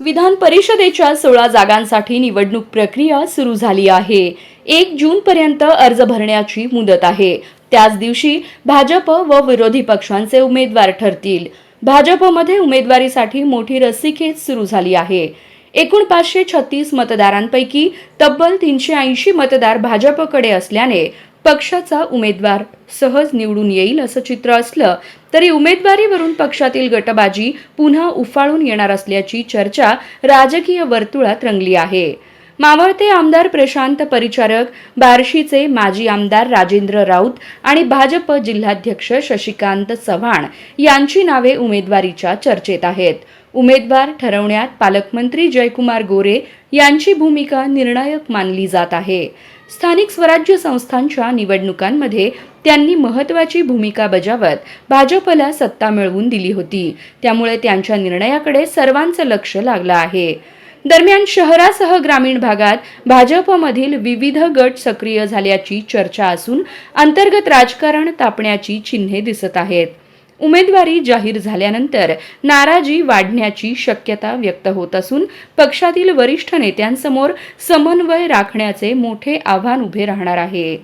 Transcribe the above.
विधान परिषदेच्या 16 जागांसाठी निवडणूक प्रक्रिया सुरू झाली आहे। 1 जून पर्यंत अर्ज भरण्याची मुदत आहे। त्याच दिवशी भाजप व विरोधी पक्षांचे उमेदवार ठरतील। भाजपमध्ये उमेदवारीसाठी मोठी रस्सीखेच सुरू झाली आहे। एकूण 536 मतदारांपैकी तब्बल 380 मतदार भाजपकडे असल्याने पक्षाचा उमेदवार सहज निवडून येईल असं चित्र असलं तरी उमेदवारीवरून पक्षातील गटबाजी पुन्हा उफाळून येणार असल्याची चर्चा राजकीय वर्तुळात रंगली आहे। मावळते आमदार प्रशांत परिचारक, बार्शीचे माजी आमदार राजेंद्र राऊत आणि भाजप जिल्हाध्यक्ष शशिकांत चव्हाण यांची नावे उमेदवारीच्या चर्चेत आहेत। उमेदवार ठरवण्यात पालकमंत्री जयकुमार गोरे यांची भूमिका निर्णायक मानली जात आहे। स्थानिक स्वराज्य संस्थांच्या निवडणुकांमध्ये त्यांनी महत्त्वाची भूमिका बजावत भाजपला सत्ता मिळवून दिली होती, त्यामुळे त्यांच्या निर्णयाकडे सर्वांचं लक्ष लागलं आहे। दरम्यान शहरासह ग्रामीण भागात भाजपमधील विविध गट सक्रिय झाल्याची चर्चा असून अंतर्गत राजकारण तापण्याची चिन्हे दिसत आहेत। उमेदवारी जाहीर झाल्यानंतर नाराजी वाढण्याची शक्यता व्यक्त होत असून पक्षातील वरिष्ठ नेत्यांसमोर समन्वय राखण्याचे मोठे आव्हान उभे राहणार आहे।